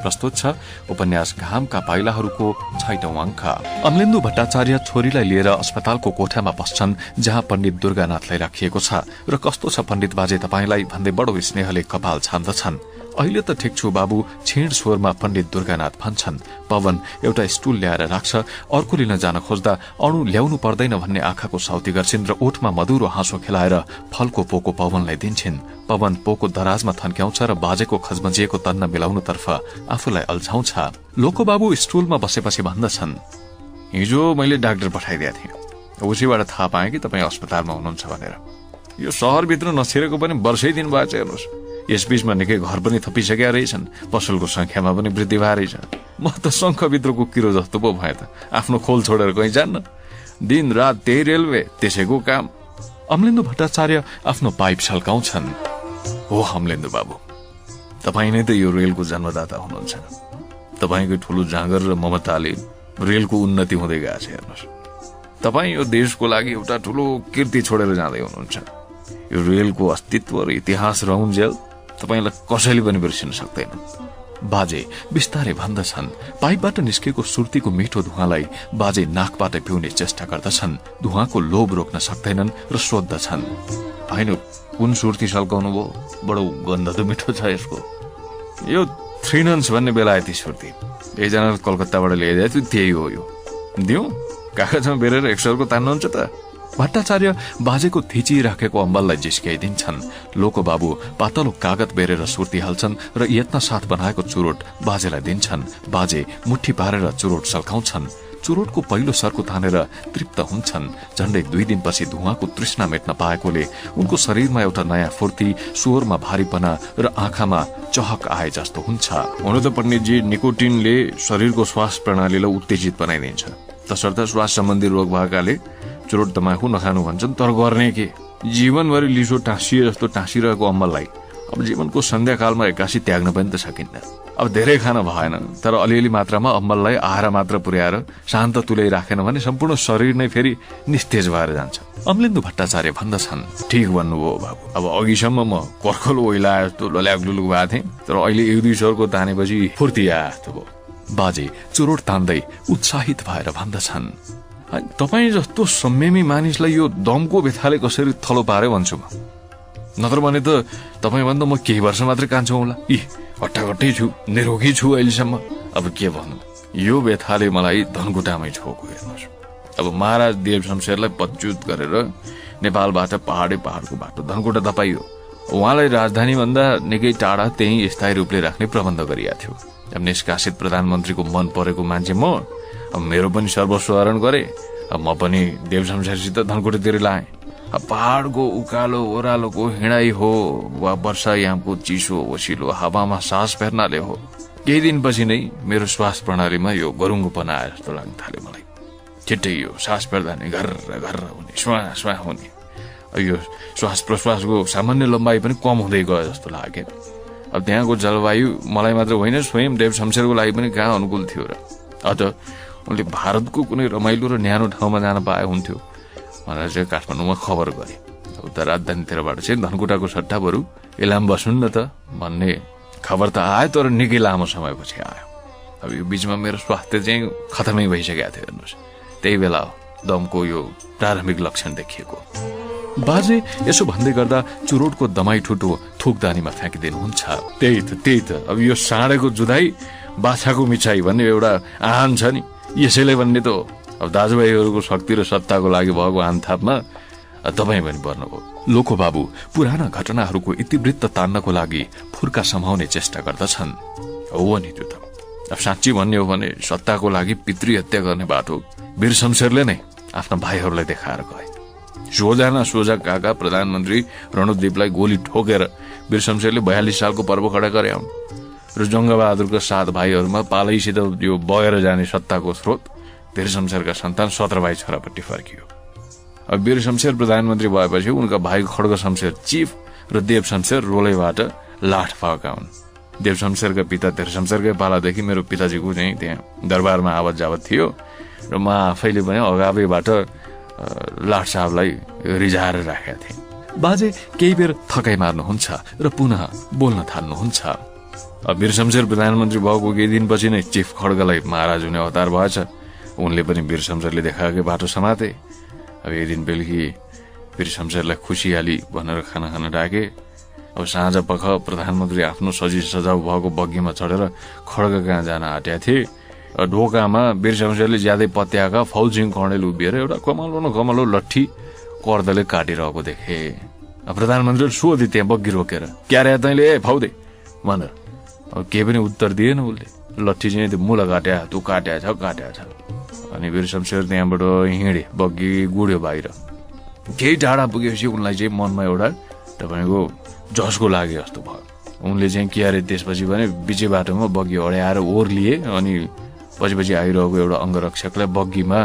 प्रस्तुत छ उपन्यास घामका पाइलाहरूको 6औं अङ्क। अमलेन्दु भट्टाचार्य छोरीलाई लिएर अस्पतालको कोठामा पस्छन् जहाँ पण्डित दुर्गानाथलाई राखिएको छ र कस्तो छ पण्डित बाजे तपाईलाई भन्दै बडो स्नेहले कपाल छान्दछन्। अहिले त ठिक छु बाबु, छीण स्वरमा पण्डित दुर्गानाथ भन्छन्। पवन एउटा स्टुल ल्याएर राख्छ, अर्को लिन जान खोज्दा अणु ल्याउनु पर्दैन भन्ने आँखाको साउती गर्छिन् र ओठमा मधुरो हाँसो खेलाएर फलको पोको पवनलाई दिन्छन्। पवन पोको दराजमा थन्क्याउँछ र बाजेको खजमजिएको तन्न मिलाउनुतर्फ आफूलाई अल्झाउँछ। लोको बाबु स्टुलमा बसेपछि भन्दछन्, हिजो मैले डाक्टर पठाइदिएको थिएँ, उसीबाट थाहा पाएँ कि तपाईँ अस्पतालमा हुनुहुन्छ भनेर। यो शहरभित्र नछिरेको पनि वर्षै दिन भएछ हेर्नुहोस्। यसबीचमा निकै घर पनि थपिसकेका रहेछन्, पसलको संख्यामा पनि वृद्धि भए रहेछ। म त शङ्खभित्रको किरो जस्तो पो भए त, आफ्नो खोल छोडेर कहीँ जान्न, दिन रात त्यही रेलवे, त्यसैको काम। अमलेन्दु भट्टाचार्य आफ्नो पाइप सल्काउँछन्। हो अमलेन्दु बाबु, तपाईँ नै त यो रेलको जन्मदाता हुनुहुन्छ। तपाईँकै ठूलो जाँगर र ममताले रेलको उन्नति हुँदै गएको छ हेर्नुहोस्। तपाईँ यो देशको लागि एउटा ठूलो कीर्ति छोडेर जाँदै हुनुहुन्छ। यो रेलको अस्तित्व र इतिहास रहउन्जेल तपाईलाई कसैले पनि बिर्सिन सक्दैन। बाजे बिस्तारै भन्दछन्। पाइपबाट निस्केको सुर्तीको मिठो धुवालाई बाजे नाकबाट पिउने चेष्टा गर्दछन्। धुवाको लोभ रोक्न सक्दैनन् र सोध्दछन्, होइन कुन सुर्ती सल्काउनु भयो? बडो गन्ध त मिठो छ यसको। यो 3 नन्स भन्ने बेलायती सुर्ती, एकजना कलकत्ताबाट ल्याइदिएको थियो, त्यही हो यो। दिउँ कागजमा बेरेर 100 को तान्नुहुन्छ त? भट्टाचार्य बाजेको थिचिराखेको अम्बललाई जिस्क्याइदिन्छन्। लोको बाबु पातलो कागज बेरेर सुर्ती हाल्छन् र यत्न साथ बनाएको चुरोट बाजेलाई दिन्छन्। बाजे मुठी पारेर चुरोट सल्काउँछन्। चुरोटको पहिलो सर्को तानेर तृप्त हुन्छन्। झण्डै 2 दिनपछि धुवाको तृष्णा मेट्न पाएकोले उनको शरीरमा एउटा नयाँ फुर्ती, स्वरमा भारीपना र आँखामा चहक आए जस्तो हुन्छ। हुन त पण्डितजी, निकोटिनले शरीरको श्वास प्रणालीलाई उत्तेजित बनाइदिन्छ, तसर्थ श्वास सम्बन्धी रोग भएकाले चुरोट तमाखु नखानु भन्छन्। तर गर्ने के? जीवनभरि लिसो टाँसिए जस्तो टाँसिरहेको अम्बललाई अब जीवनको सन्ध्याकालमा एक्कासी त्याग्न पनि त सकिन्न। अब धेरै खान भएन, तर अलिअलि मात्रामा अम्बललाई आहारा मात्र पुर्याएर शान्त तुल्याइ राखेन भने सम्पूर्ण शरीर नै फेरि निस्तेज भएर जान्छ। अमलेन्दु भट्टाचार्य भन्दछन्, ठिक भन्नुभयो बाबु। अब अघिसम्म म कर्खल ओइला जस्तो लल्यागलुलुक भएको थिएँ, तर अहिले 1-2 सर्को तानेपछि फुर्ती आए जस्तो भयो। बाजे चुरोट तान्दै उत्साहित भएर भन्दछन्, तपाईँ जस्तो सम्यमी मानिसलाई यो दमको बेथाले कसरी थलो पारे भन्छु म। नत्र भने त तपाईँ भन्दा म केही वर्ष मात्रै कान्छो होला। हट्टाघट्टै छु, निरोगी छु अहिलेसम्म। अब के भन्नु, यो बेथाले मलाई धनकुटामै छोको हेर्नुहोस्। अब महाराज देव शमशेरलाई पदच्युत गरेर नेपालबाट पहाडको बाटो धनकुटा तपाईयो। उहाँलाई राजधानी भन्दा निकै टाढा त्यही स्थायी रूपले राख्ने प्रबन्ध गरिएको थियो। अब निष्कासित प्रधानमन्त्रीको मन परेको मान्छे म, अब मेरो पनि सर्वस्व हरण गरे। अब म पनि देव शमशेरसित धनकुटातिर लाएँ। अब पहाडको उकालो ओह्रालोको हिँडाइ हो वा वर्षायामको चिसो ओसिलो हावामा सास फेर्नाले हो, केही दिनपछि नै मेरो श्वास प्रणालीमा यो गरुङ्गोपना आए जस्तो लाग्न थाल्यो मलाई। छिट्टै यो सास फेर्दा नै घर्र घर्र हुने, स्वा स्वा हुने, यो श्वास प्रश्वासको सामान्य लम्बाइ पनि कम हुँदै गयो जस्तो लाग्यो। अब त्यहाँको जलवायु मलाई मात्र होइन, स्वयं देव शमशेरको लागि पनि कहाँ अनुकूल थियो र। अझ उनले भारतको कुनै रमाइलो र न्यानो ठाउँमा जान पाए हुन्थ्यो भनेर चाहिँ काठमाडौँमा खबर गरे। उता राजधानीतिरबाट चाहिँ धनकुटाको सट्टा बरु इलाम बस्नु न त भन्ने खबर त आयो, तर निकै लामो समयपछि आयो। अब यो बीचमा मेरो स्वास्थ्य चाहिँ खतमै भइसकेको थियो हेर्नुहोस्। त्यही बेला हो दमको यो प्रारम्भिक लक्षण देखिएको। बाजे यसो भन्दै गर्दा चुरोटको दमाई ठुटो थुकदानीमा फ्याँकिदिनुहुन्छ। त्यही त अब यो साँडेको जुधाई बाछाको मिठाई भन्ने एउटा आहान छ नि, यसैले भन्ने त हो। अब दाजुभाइहरूको शक्ति र सत्ताको लागि भएको आन्थापमा तपाईँ पनि पर्नुभयो। लोको बाबु पुराना घटनाहरूको इतिवृत्त तान्नको लागि फुर्का समाउने चेष्टा गर्दछन्। हो नि, त्यो त अब साँच्ची भन्ने हो भने सत्ताको लागि पितृ हत्या गर्ने बाटो वीर शमशेरले नै आफ्ना भाइहरूलाई देखाएर गए। सोझा काका प्रधानमन्त्री रणदीपलाई गोली ठोकेर वीर शमशेरले 42 सालको पर्व खडा गरे हुन् र जङ्गबहादुरका 7 भाइहरूमा पालैसित यो बगेर जाने सत्ताको स्रोत वीर शमशेरका सन्तान 17 भाइ छोरापट्टि फर्कियो। अब वीर शमशेर प्रधानमन्त्री भएपछि उनका भाइ खड्ग शमशेर चिफ र देव शमशेर रोलैबाट लाठ पाएका हुन्। देव शमशेरका पिता धीर शमशेरकै पालादेखि मेरो पिताजीको चाहिँ त्यहाँ दरबारमा आवत जावत थियो र म आफैले पनि अगावैबाट लाठ साहबलाई रिझाएर राखेका थिएँ। बाजे केही बेर थकाइ मार्नुहुन्छ र पुनः बोल्न थाल्नुहुन्छ। वीर शमशेर प्रधानमन्त्री भएको केही दिनपछि नै चिफ खड्गलाई महाराज हुने अवतार भएछ। उनले पनि वीर शमशेरले देखाएकै बाटो समाते। अब एक दिन बेलुकी वीर शमशेरलाई खुसियाली भनेर खाना खान डाके। अब साँझ पख प्रधानमन्त्री आफ्नो सजी सजाउ भएको बग्गीमा चढेर खड्ग कहाँ जान आँटेका थिए। ढोकामा वीर शमशेरले ज्यादै पत्याएका फौजिङ कर्णेल उभिएर एउटा कमलो न कमलो लट्ठी कर्दले काटिरहेको देखे। प्रधानमन्त्रीले सोधे त्यहाँ बग्गी रोकेर, क्या रे तैँले फाउदे भनेर। अब केही पनि उत्तर दिएन उसले। लट्ठी चाहिँ त्यो मुला काट्या तँ काट्या छ। अनि वीर शमशेर त्यहाँबाट हिँडे, बग्गी गुड्यो बाहिर। केही टाढा पुगेपछि उनलाई चाहिँ मनमा एउटा तपाईँको झस्को लागे जस्तो भयो। उनले चाहिँ के अरे त्यसपछि भने बिचै बाटोमा बग्गी अड्याएर ओर्लिए। अनि पछि आइरहेको एउटा अङ्गरक्षकलाई बग्गीमा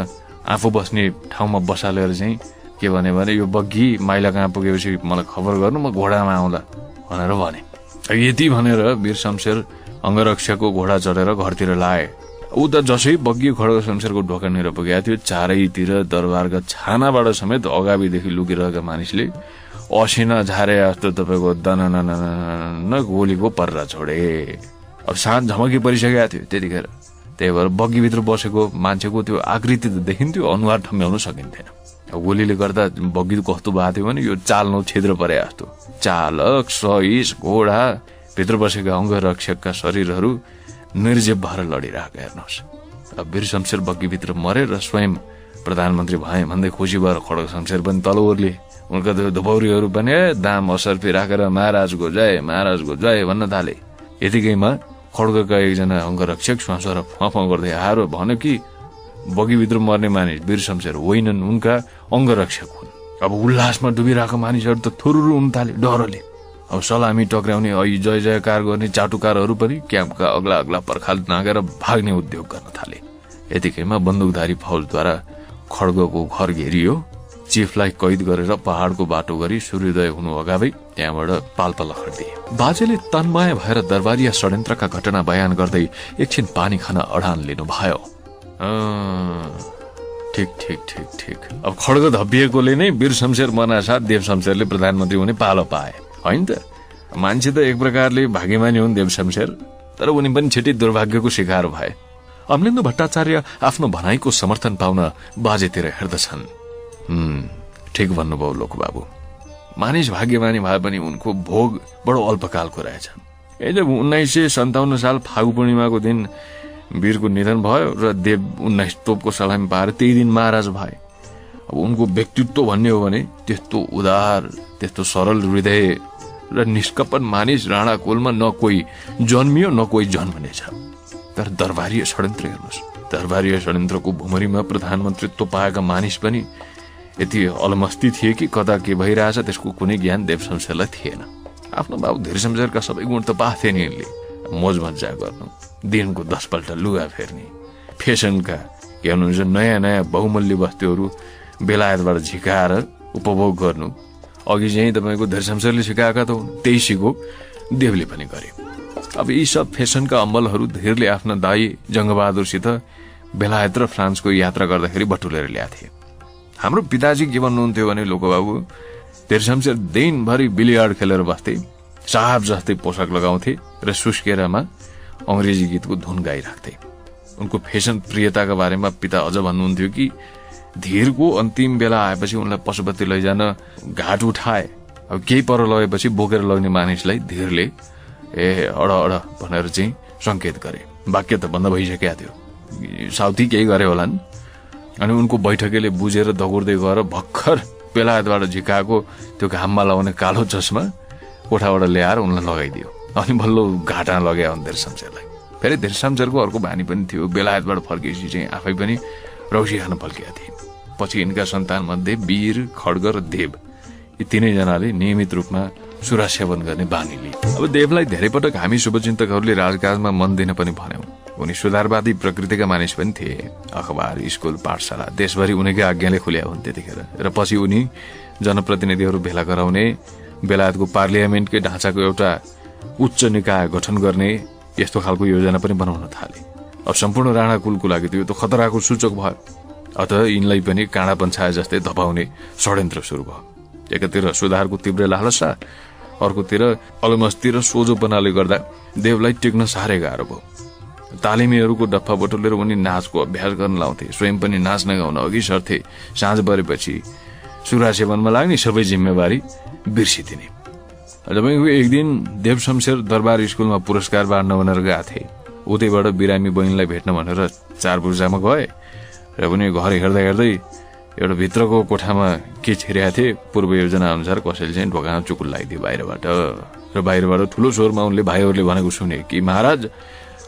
आफू बस्ने ठाउँमा बसालेर चाहिँ के भने यो बग्गी माइला कहाँ पुगेपछि मलाई खबर गर्नु, म घोडामा आउँला भनेर भने। यति भनेर वीर शमशेर अङ्गरक्षकको घोडा चढेर घरतिर लाए। ऊ त जसै बग्गी खड्ग शमशेरको ढोकानिर पुगेको थियो, चारैतिर दरबारका छानाबाट समेत अगाविदेखि लुकिरहेका मानिसले असिना झारे जस्तो तपाईँको दन गोलीको पर्रा छोडे। अब साँझ झमकी परिसकेको थियो त्यतिखेर। त्यही भएर बग्गीभित्र बसेको मान्छेको त्यो आकृति त देखिन्थ्यो, अनुहार ठम्ब्याउन सकिन्थेन। गोलीले गर्दा बग्गी कस्तो भएको थियो भने यो चाल्नो छिद्र परे जस्तो। चालक, सहिस, घोडा, भित्र बसेका अङ्गरक्षकका शरीरहरू निर्जीव भएर लडिरहेको हेर्नुहोस्। अब वीर शमशेर बग्गीभित्र मरे र स्वयं प्रधानमन्त्री भए भन्दै खुसी भएर खड्ग शमशेर पनि तल ओर्ले। उनका त्यो धुपौरीहरू पनि दाम असर्फी राखेर महाराजको जय भन्न थाले। यतिकैमा खड्गका एकजना अङ्गरक्षक स्वासर फफ गर्दै आएर भन्यो कि बग्गीभित्र मर्ने मानिस वीर शमशेर होइनन्, उनका अङ्गरक्षक हुन्। अब उल्लासमा डुबिरहेको मानिसहरू त थुरुरु हुन थाले डरले। अब सलामी टक्राउने, जय जयकार गर्ने चाटुकारहरू पनि क्याम्पका अग्ला अग्ला पर्खाल नागेर भाग्ने उद्योग गर्न थाले। यतिकैमा बन्दुकधारी फौजद्वारा खड्गको घर घेरियो। चिफलाई कैद गरेर पहाड़को बाटो गरी सूर्योदय हुनु अगावै त्यहाँबाट पाल्पा लखडिदिए। बाजेले तन्मय भएर दरबारिया षड्यन्त्रका घटना बयान गर्दै एकछिन पानी खान अडान लिनुभयो। ठिक। अब खड्ग धपिएकोले नै वीर शमशेर मर्नासाथ देव शमशेरले प्रधानमन्त्री हुने पालो पाए होइन त। मान्छे त एक प्रकारले भाग्यमानी हुन् देव शमशेर, तर उनी पनि छिटै दुर्भाग्यको शिकार भए। अमलेन्दु भट्टाचार्य आफ्नो भनाइको समर्थन पाउन बाजेतिर हेर्दछन्। ठिक भन्नुभयो लोकबाबु, मानिस भाग्यमानी भए पनि उनको भोग बडो अल्पकालको रहेछ। जब 1957 साल फागु पूर्णिमाको दिन वीरको निधन भयो र देव 19 तोपको सलामी पाएर त्यही दिन महाराज भए। अब उनको व्यक्तित्व भन्ने हो भने त्यस्तो उदार, त्यस्तो सरल हृदय र निष्कपट मानिस राणा कुलमा न कोही जन्मियो न कोही जन्मनेछ। तर दरबारीय षड्यन्त्र हेर्नुहोस्, दरबारीय षड्यन्त्रको भुमरीमा प्रधानमन्त्रीत्व पाएका मानिस पनि यति अलमस्ती थिए कि कता के भइरहेछ त्यसको कुनै ज्ञान देव शमशेरलाई थिएन। आफ्नो बाबु धीर शमशेरका सबै गुण त पाथे नि यिनले। मोज मजा गर्नु, दिनको 10 पल्ट लुगा फेर्ने, फेसनका के भन्नुहुन्छ नयाँ बहुमूल्य वस्तुहरू बेलायतबाट झिकाएर उपभोग गर्नु। अघि चाहिँ तपाईँको धीर शमशेरले सिकाएका त त्यही सिको देवले पनि गरे। अब यी सब फेसनका अम्बलहरू धीरले आफ्ना दाई जङ्गबहादुरसित बेलायत र फ्रान्सको यात्रा गर्दाखेरि बटुलेर ल्याथे। हाम्रो पिताजी के भन्नुहुन्थ्यो भने लोकबाबु, धीर शमशेर दिनभरि बिलियार्ड खेलेर बस्थे, साहब जस्तै पोसाक लगाउँथे र सुस्केरामा अंग्रेजी गीतको धुन गाइराख्थे। उनको फेसन प्रियताका बारेमा पिता अझ भन्नुहुन्थ्यो कि धीरको अन्तिम बेला आएपछि उनलाई पशुपति लैजान घाट उठाए। अब केही पर लगेपछि बोकेर लग्ने मानिसलाई धीरले अड भनेर चाहिँ संकेत गरे। वाक्य त बन्द भइसकेका थियो, साउथी केही गरे होलान्। अनि उनको बैठकेले बुझेर दगुर्दै गएर भर्खर बेलायतबाट झिकाएको त्यो घाममा लगाउने कालो चस्मा कोठाबाट ल्याएर उनलाई लगाइदियो। अनि बल्ल घाटा लग्यो धीर शमशेरलाई। फेरि धीर शमशेरको अर्को बानी पनि थियो, बेलायतबाट फर्केपछि चाहिँ आफै पनि रौसी खान फर्केका थिए। पछि यिनका सन्तान मध्ये वीर, खड्ग र देव यी तीनैजनाले नियमित रूपमा सुरा सेवन गर्ने बानी लिए। अब देवलाई धेरै पटक हामी शुभचिन्तकहरूले राजकाजमा मन दिन पनि भन्यौं। उनी सुधारवादी प्रकृतिका मानिस पनि थिए। अखबार, स्कुल, पाठशाला देशभरि उनीकै आज्ञाले खुल्या हुन् त्यतिखेर। र पछि उनी जनप्रतिनिधिहरू भेला गराउने, बेलायतको पार्लियामेन्टकै ढाँचाको एउटा उच्च निकाय गठन गर्ने यस्तो खालको योजना पनि बनाउन थाले। अब सम्पूर्ण राणा कुलको लागि त्यो त खतराको सूचक भयो। अत यिनलाई पनि काँडा पन्छाए जस्तै धपाउने षड्यन्त्र सुरु भयो। एकातिर सुधारको तीव्र लालसा, अर्कोतिर अलमस्ती र सोझोपनाले गर्दा देवलाई टेक्न साह्रै गाह्रो भयो। तालिमीहरूको डफ्फा बटुलेर उनी नाचको अभ्यास गर्न लाउँथे। स्वयं पनि नाच्न गाउन अघि सर्थे। साँझ परेपछि सुरा सेवनमा लाग्ने सबै जिम्मेवारी बिर्सिदिने। तपाईँको एक दिन देव शमशेर दरबार स्कुलमा पुरस्कार बाँड्न भनेर गएको थिए। उतैबाट बिरामी बहिनीलाई भेट्न भनेर 4 पूजामा गए र पनि घर हेर्दै हेर्दै एउटा भित्रको कोठामा के छिरेका थिए पूर्व योजना अनुसार कसैले चाहिँ ढोकामा चुकुल लगाइदियो बाहिरबाट। र बाहिरबाट ठुलो स्वरमा उनले भाइहरूले भनेको सुने कि महाराज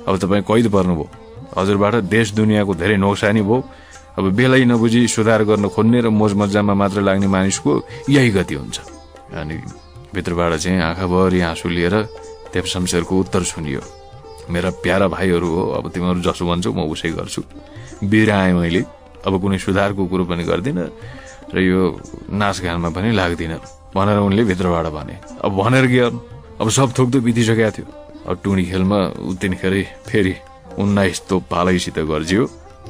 अब तपाईँ कैद पर्नुभयो, हजुरबाट देश दुनियाँको धेरै नोक्सानी भयो, अब बेलै नबुझी सुधार गर्न खोज्ने र मोज मजामा मात्र लाग्ने मानिसको यही गति हुन्छ। अनि भित्रबाट चाहिँ आँखाभरि आँसु लिएर देव शमशेरको उत्तर सुनियो, मेरा प्यारा भाइहरू हो, अब तिमीहरू जसो भन्छौ म उसै गर्छु। बिराएँ मैले, अब कुनै सुधारको कुरो पनि गर्दिनँ र यो नाचगानमा पनि लाग्दिनँ भनेर उनले भित्रबाट भने। अब भनेर के गर्नु, अब सब थोक त बितिसकेको थियो। अब टुणी खेलमा उतिनखेरै फेरि 19 तोप पालैसित गर्जियो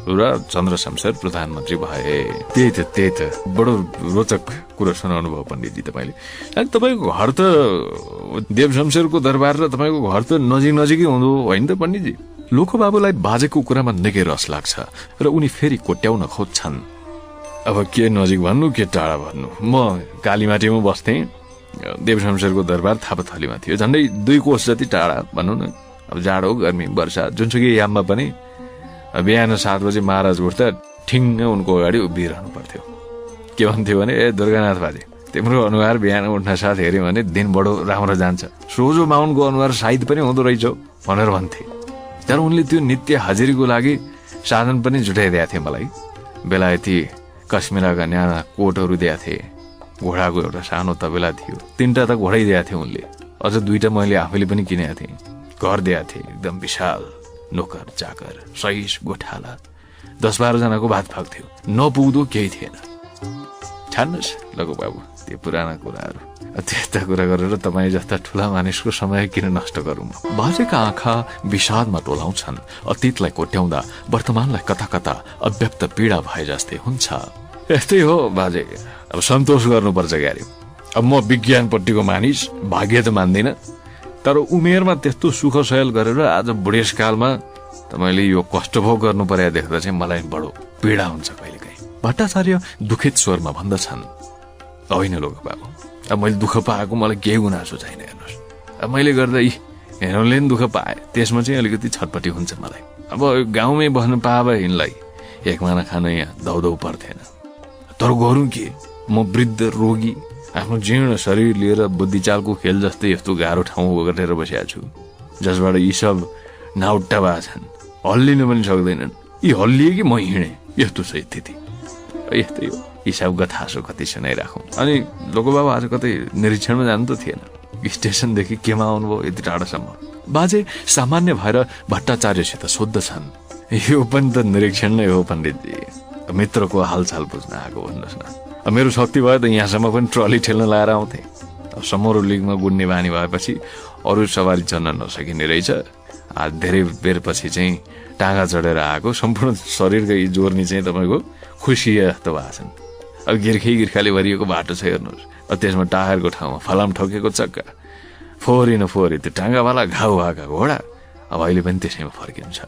र चन्द्र शमशेर प्रधानमन्त्री भए। त्यही त बडो रोचक कुरो सुनाउनु भयो पण्डितजी तपाईँले। अनि तपाईँको घर त देव शमशेरको दरबार र तपाईँको घर त नजिकै हुँदो होइन त पण्डितजी? लोकबाबुलाई बाजेको कुरामा निकै रस लाग्छ र उनी फेरि कोट्याउन खोज्छन्। अब के नजिक भन्नु के टाढा भन्नु, म कालीमाटीमा बस्थेँ। देव शमशेरको दरबार थापाथलीमा थियो, झन्डै 2 कोस जति टाढा भनौँ न। अब जाडो गर्मी वर्षा जुनसुकै याममा पनि बिहान 7 बजे महाराज उठ्दा ठिङ्ग उनको अगाडि उभिरहनु पर्थ्यो। के भन्थ्यो भने, ए दुर्गानाथ बाजे, तिम्रो अनुहार बिहान उठ्न साथ हेऱ्यो भने दिन बडो राम्रो जान्छ, सोझो माउनको अनुहार सायद पनि हुँदो रहेछ भनेर भन्थे। तर उनले त्यो नित्य हाजिरीको लागि साधन पनि जुटाइदिएको थिए मलाई। बेलायती कश्मीरका न्याना कोटहरू दिएको थिए, घोडाको एउटा सानो तबेला थियो, 3टा त घोडै दिएको थिए उनले, अझ 2टा मैले आफैले पनि किनेको थिएँ। घर दिएको थिए एकदम विशाल, नोकर चाकर सहिस गोठाला, 10-12 जनाको भात फाक्थ्यो, नपुग्दो केही थिएन। छान्नुहोस् लगो बाबु त्यो पुराना कुराहरू, त्यस्ता कुरा गरेर तपाईँ जस्ता ठुला मानिसको समय किन नष्ट गरौँ। बाजेका आँखा विषादमा टोलाउँछन्। अतीतलाई कोट्याउँदा वर्तमानलाई कता कता अव्यक्त पीडा भए जस्तै हुन्छ। यस्तै हो बाजे, अब सन्तोष गर्नुपर्छ क्यारे। अब म विज्ञानपट्टिको मानिस, भाग्य त मान्दिनँ, तर उमेरमा त्यस्तो सुख सयल गरेर आज बुढेसकालमा तपाईँले यो कष्टभोग गर्नु पर्या देख्दा चाहिँ मलाई बडो पीडा हुन्छ कहिलेकाहीँ। भट्टाचार्य दुखित स्वरमा भन्दछन्, होइन लोक बाबु, अब मैले दुःख पाएको मलाई केही गुनासो छैन। हेर्नुहोस्, अब मैले गर्दा हेर्नुले नि दुःख पाएँ, त्यसमा चाहिँ अलिकति छटपटी हुन्छ मलाई। अब गाउँमै बस्नु पाए यिनलाई एक माना खान यहाँ दौदौ पर्थेन। तर गरौँ के, म वृद्ध रोगी, आफ्नो जीर्ण शरीर लिएर बुद्धिचालको खेल जस्तै यस्तो गाह्रो ठाउँ ओगटेर बसेका छु, जसबाट यी सब नाउट्टा भएका छन्, हल्लिन पनि सक्दैनन्। यी हल्लिए कि म हिँडे, यस्तो छ स्थिति। यस्तै हो, यी सब गथासो कति सुनाइराखौँ। अनि लोकबाबु आज कतै निरीक्षणमा जानु त थिएन, स्टेसनदेखि केमा आउनुभयो यति टाढासम्म? बाजे सामान्य भएर भट्टाचार्यसित सोध्दछन्, यो पनि त निरीक्षण नै हो पण्डितजी, मित्रको हालचाल बुझ्न आएको भन्नुहोस् न। मेरो शक्ति भयो त यहाँसम्म पनि ट्रली ठेल्न लगाएर आउँथे। समरो लिगमा गुड्ने बानी भएपछि अरू सवारी चढ्न नसकिने रहेछ। धेरै बेरपछि चाहिँ टाँगा चढेर आएको, सम्पूर्ण शरीरकै जोर्नी चाहिँ तपाईँको खुसी जस्तो भएको छन्। अब गिर्खाले भरिएको बाटो छ हेर्नुहोस्, अब त्यसमा टायरको ठाउँमा फलाम ठोकेको चक्का, फोहोरी त्यो टाँगावाला घाउ भएका घोडा, अब अहिले पनि त्यसैमा फर्किन्छ।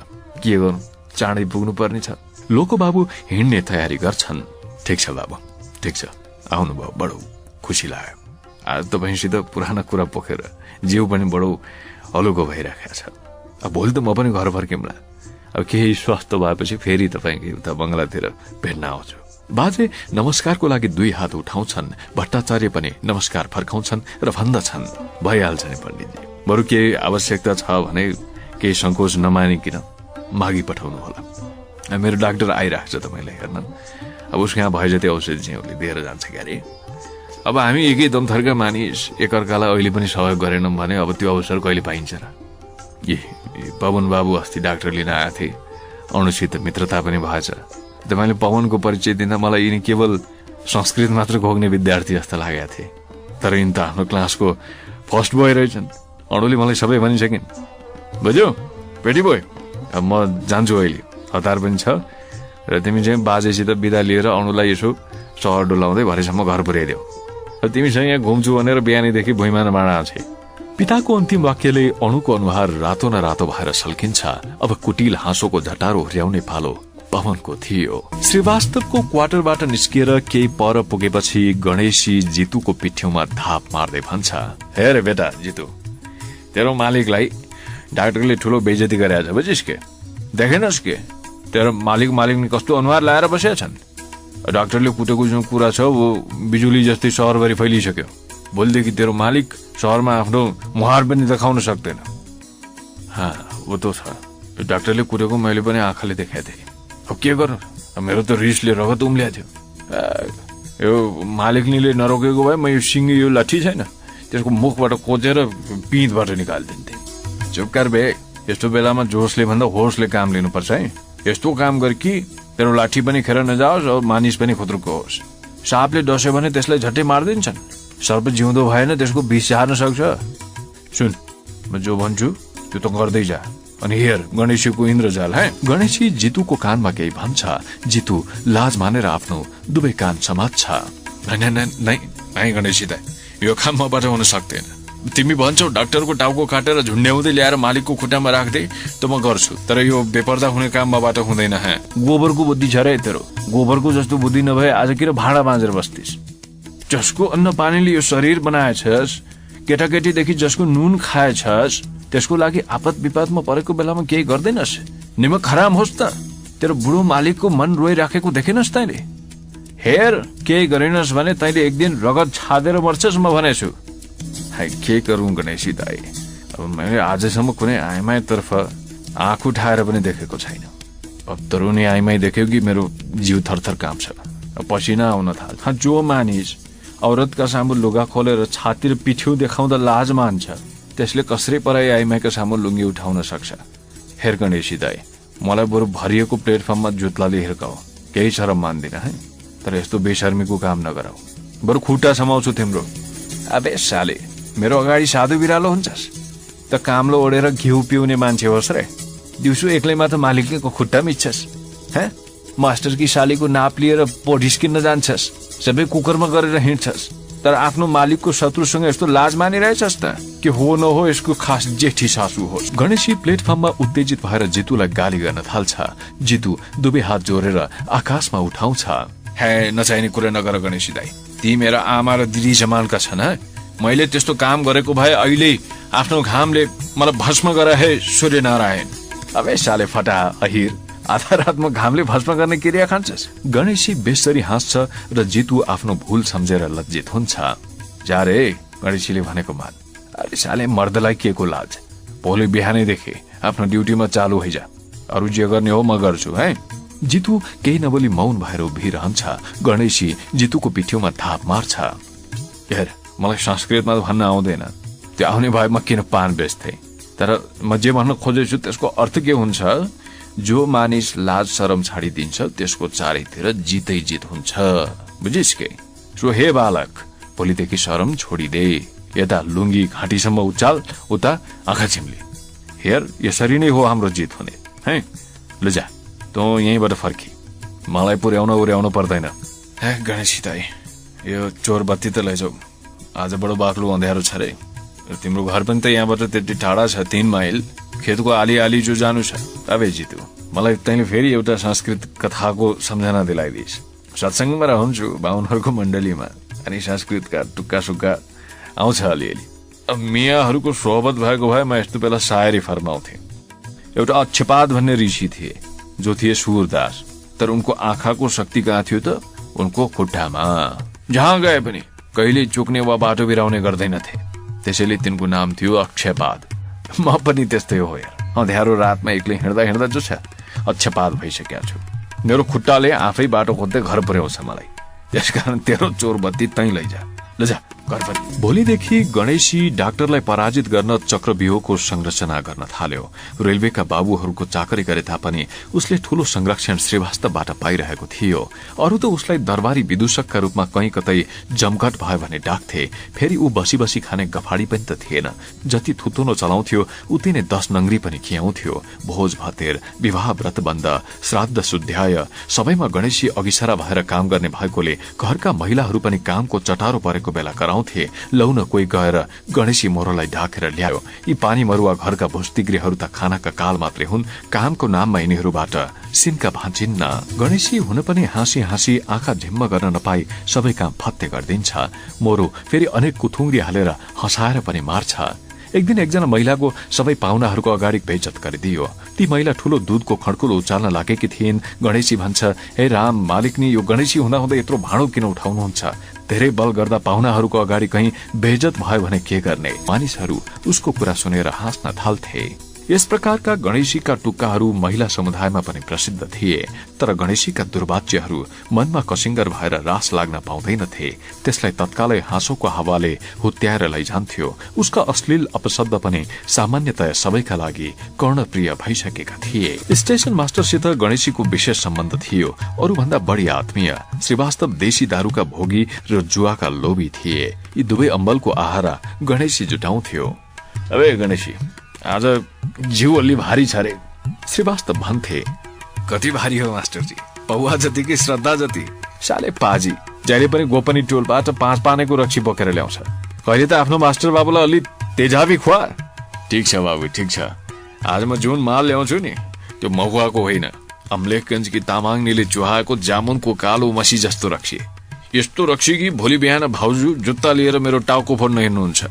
के गर्नु, चाँडै पुग्नु पर्ने छ। लोकबाबु हिँड्ने तयारी गर्छन्। ठिक छ बाबु, ठिक छ, आउनुभयो, बडो खुसी लाग्यो। आज तपाईँसित पुराना कुरा पोखेर जिउ पनि बडो हलुको भइराखेको छ। अब भोलि त म पनि घर फर्किउँला। अब केही स्वस्थ भएपछि फेरि तपाईँकै उता बङ्गलातिर भेट्न आउँछु। बाजे नमस्कारको लागि 2 हात उठाउँछन्। भट्टाचार्य पनि नमस्कार फर्काउँछन् र भन्दछन्, भइहाल्छ नि पण्डितजी, बरु केही आवश्यकता छ भने केही सङ्कोच नमानिकन मागी पठाउनु होला। मेरो डाक्टर आइरहेको छ तपाईँलाई हेर्न। अब उसको यहाँ भए जति औषधि चाहिँ उसले दिएर जान्छ क्यारे। अब हामी एकै दमथरका मानिस एकअर्कालाई अहिले पनि सहयोग गरेनौँ भने अब त्यो अवसर कहिले पाइन्छ र? पवन बाबु अस्ति डाक्टर लिन आएको थिए, अणुसित मित्रता पनि भएछ। तपाईँले पवनको परिचय दिँदा मलाई यिनी केवल संस्कृत मात्र घोक्ने विद्यार्थी जस्तो लागेका थिए, तर यिनी त आफ्नो क्लासको फर्स्ट बोय रहेछन्। अणुले मलाई सबै भनिसकिन्। बुझ्यौ पेटी बोय, अब म जान्छु अहिले, हतार पनि छ र तिमी चाहिँ बाजेसित बिदा लिएर अणुलाई यसो सहर डोलाउँदै भरेसम्म घर पुर्याइदेऊ। तिमीसँग यहाँ घुम्छु भनेर बिहानीदेखि भुइँमा माडा छे। पिताको अन्तिम वाक्यले अणुको अनुहार रातो न रातो भएर सल्किन्छ। अब कुटिल हाँसोको झटारो हुर्याउने पालो पवनको थियो। श्रीवास्तवको क्वार्टरबाट निस्किएर केही पर पुगेपछि गणेशी जितुको पिठ्यौमा धाप मार्दै भन्छ, हेरे बेटा जितु, तेरो मालिकलाई डाक्टरले ठुलो बेइज्जती गरेछ, बुझिस् के? देखेनस् के तेरो मालिक नि कस्तो अनुहार लाएर बसेका छन्। डाक्टरले कुटेको जुन कुरा छ वो बिजुली जस्तै सहरभरि फैलिसक्यो। भोलिदेखि तेरो मालिक सहरमा आफ्नो मुहार पनि देखाउन सक्दैन। वो त छ, डाक्टरले कुटेको मैले पनि आँखाले देखाएको थिएँ। अब के गर्नु, मेरो त रिसले रगत उम्ल्या थियो। यो मालिकनीले नरोकेको भए म यो सिङ्गी यो लाठी छैन त्यसको मुखबाट कोचेर पिँधबाट निकालिदिन्थे। चुपकार बे, यस्तो बेलामा जोसले भन्दा होसले काम लिनुपर्छ है। यस्तो काम गर कि तेरो लाठी पनि खेर नजाओस् और मानिस पनि खुत्रुको होस्। सापले डस्यो भने त्यसलाई झट्टै मारिदिन्छन्। सर्प जिउँदो भएन त्यसको विष झार्न सक्छ। सुन, म जो भन्छु त्यो त गर्दै जा। अनि हेर गणेशीको इन्द्रजाल है। गणेशी जितुको कानमा केही भन्छ। जितु लाज मानेर आफ्नो दुवै कान समात्छ। नै गणेशी दाइ, यो काम मबाट हुन सक्दैन। तिमी भन्छौ डाक्टरको टाउको काटेर झुन्ड्याउँदै ल्याएर मालिकको खुट्टामा राख्दै त म गर्छु, तर यो बेपर्दा हुने काम मबाट हुँदैन। गोबरको बुद्धि छ रे तेरो। गोबरको जस्तो बुद्धि नभए आज किन भाँडा बाँझेर बस्तिस? जसको अन्न पानीले यो शरीर बनाएछस्, केटाकेटीदेखि जसको नुन खाएछस्, त्यसको लागि आपत विपदमा परेको बेलामा केही गर्दैनस्। निमक खराम होस् त तेरो बुढो मालिकको मन रोइराखेको देखेनस् तैँले? हेर, केही गरेनस् भने तैँले एक दिन रगत छादेर मर्छस् म भनेछु। के गरौँ गणेशी दाई, अब मैले आजसम्म कुनै आइमाईतर्फ आँख उठाएर पनि देखेको छैन। अब तरुनी आइमाई देख्यो कि मेरो जिउ थरथर काँप्छ, पसिना आउन थाल्छ। जो मानिस औरतका सामु लुगा खोलेर छाती र पिठ्यौ देखाउँदा लाज मान्छ, त्यसले कसरी पराई आइमाईका सामु लुङ्गी उठाउन सक्छ? हेर गणेशी दाई, मलाई बरु भरिएको प्लेटफर्ममा जुत्लाले हिर्काऊ, केही शरम मान्दिन है, तर यस्तो बेशर्मीको काम नगराऊ। बरु खुट्टा समाउँछु तिम्रो। अबे साले, मेरो अगाडि साधु बिरालो हुन्छस् त? काम्लो ओढेर घिउ पिउने मान्छे होस् रे? दिउँसो एक्लैमा त मालिकको खुट्टा मिच्छस्। मास्टर की सालीको नाप लिएर पोढिस्किन्न जान्छस्, सबै कुकरमा गरेर हिँड्छस्, तर आफ्नो मालिकको शत्रुसँग यस्तो लाज मानिरहेछस् त? कि हो न हो यसको खास जेठी सासू होस्। गणेशी प्लेटफर्ममा उत्तेजित भएर जितुलाई गाली गर्न थाल्छ। जितु दुवै हात जोडेर आकाशमा उठाउँछ। हे, नचाहिने कुरा नगर गणेशी दाई, ती मेरा आमा र दिदी जमानका छन्। मैले त्यस्तो काम गरेको भए अहिले आफ्नो घामले मलाई भस्म गरा हे सूर्यनारायण। अबे साले फटा अहिर, आधा रातमा घामले भस्म गर्ने क्रिया खान्छस्? गणेशी बेसरी हाँस्छ र जितु आफ्नो भूल सम्झेर लज्जित हुन्छ। जा रे, गणेशीले भनेको मान। अरे साले, मर्दलाई के को लाज? भोलि बिहानैदेखि आफ्नो ड्युटीमा चालु हैजा। अरू जे गर्ने हो म गर्छु है। जितु केही नबोली मौन भएर उभिरहन्छ। गणेशी जितुको पिठ्यौमा थाप मार्छ। हेर, मलाई संस्कृतमा भन्न आउँदैन, त्यो आउने भए म किन पान बेच्थे। तर म जे भन्न खोजेछु त्यसको अर्थ के हुन्छ? जो मानिस लाज शरम छाडिदिन्छ त्यसको चारैतिर जितै जित हुन्छ, बुझिस् के? सो हे बालक, भोलिदेखि शरम छोडिदे। यता लुङ्गी घाँटीसम्म उचाल, उता आँखा चिम्ली। हेर, यसरी नै हो हाम्रो जित हुने है। ल जा, तँ यहीँबाट फर्की, मलाई पुर्याउन पर्दैन। हे गणेशी दाई, यो चोर बत्ती त लैजाऊ, आज बडो बाक्लो अँध्यारो छ रे। तिम्रो घर पनि त यहाँबाट त्यति टाढा छ, 3 माइल। खेतको आली जो जानु छ। अबे जितु, मलाई तैँले फेरि एउटा संस्कृत कथाको सम्झना दिलाइदिइस्। सत्सङ्गमा रहन्छु बाहुनहरूको मण्डलीमा, अनि संस्कृतका टुक्का सुक्का आउँछ अलिअलि। अब मियाहरूको सोहबत भएको भए म यस्तो बेला सायरी फर्माउँथे। एउटा अक्षपाद भन्ने ऋषि थिए जो थिए सूरदास, तर उनको आँखाको शक्ति कहाँ थियो त? उनको खुट्टामा। जहाँ गए पनि कहिले चुक्ने वा बाटो बिराउने गर्दैनथे, त्यसैले तिनको नाम थियो अक्षपाद। म पनि त्यस्तै हो यार, अँध्यारो रातमा एक्लै हिँड्दा जो छ अक्षपाद भइसकेको छु। मेरो खुट्टाले आफै बाटो खोज्दै घर पुर्याउँछ मलाई। त्यसकारण तेरो चोर बत्ती तै लैजा। ल जा। गर्भवती। भोलिदेखि गणेशी डाक्टरलाई पराजित गर्न चक्रव्यूहको संरचना गर्न थाल्यो। रेलवेका बाबुहरूको चाकरी गरे तापनि उसले ठूलो संरक्षण श्रीवास्तवबाट पाइरहेको थियो। अरू त उसलाई दरबारी विदूषकका रूपमा कहीँ कतै जमघट भयो भने डाक्थे। फेरि ऊ बसी बसी खाने गफाडी पनि त थिएन। जति थुतुनो चलाउँथ्यो उति नै 10 नङ्ग्री पनि खियाउँथ्यो। भोज भतेर, विवाह व्रतबन्ध, श्राद्ध शुद्ध्याय सबैमा गणेशी अघिसरा भएर काम गर्ने भएकोले घरका महिलाहरू पनि कामको चटारो परेको बेला कराउँथे। लौन कोही गएर गणेशी मोरोलाई ढाकेर ल्यायो। यी पानी मरुवा घरका भुस्तिग्रीहरू त खानाका काल मात्रै हुन्, कामको नाममा यिनीहरूबाट सिनका भाँचिन्न। गणेशी हुन पनि हाँसी हाँसी आँखा झिम्म गर्न नपाई सबै काम फत्ते गरिदिन्छ। मोरो फेरि अनेक कुथुङ्ग्री हालेर हँसाएर पनि मार्छ। एक दिन एकजना महिलाको सबै पाहुनाहरूको अगाडि बेइज्जत गरिदियो। ती महिला ठूलो दूधको खड्कुलो उचाल्न लागेकी थिइन्। गणेशी भन्छ, हे राम मालिकनी, यो गणेशी हुँदाहुँदै यत्रो भाँडो किन उठाउनुहुन्छ? धेरै बल गर्दा पाहुनाहरूको अगाडि कहीँ बेइज्जत भयो भने के गर्ने? मानिसहरू उसको कुरा सुनेर हाँस्न थाल्थे। यस प्रकारका गणेशीका टुक्काहरू महिला समुदायमा पनि प्रसिद्ध थिए। तर गणेशीका दुर्वाच्यहरू मनमा कसिङ्गर भएर रास लाग्न पाउँदैनथे। त्यसलाई तत्कालै हाँसोको हावाले हुत्याएर लैजान्थ्यो। उसका अश्लील अपशब्द पनि सामान्यतया सबैका लागि कर्णप्रिय भइसकेका थिए। स्टेशन मास्टरसित गणेशीको विशेष सम्बन्ध थियो, अरूभन्दा बढी आत्मीय। श्रीवास्तव देशी दारूका भोगी र जुवाका लोभी थिए। यी दुवै अम्बलको आहारा गणेशी जुटाउँथ्यो। अबे गणेशी, आज जिउ अलि भारी छ रे, श्रीवास्तव भन्थे। कति भारी हो मास्टरजी? पौवा जति कि श्रद्धा जति? साले पाजी जहिले पनि गोपनी टोलबाट 5 पानेको रक्सी बोकेर ल्याउँछ। कहिले त आफ्नो मास्टर बाबुलाई अलि तेजाबी खुवा। ठिक छ बाबु, ठिक छ। आज म जुन माल ल्याउँछु नि त्यो महुवाको होइन, अम्लेखगञ्जकी तामाङनीले चुहाएको जामुनको कालो मसी जस्तो रक्सी। यस्तो रक्सी कि भोलि बिहान भाउजू जुत्ता लिएर मेरो टाउको फोड्न हिँड्नुहुन्छ।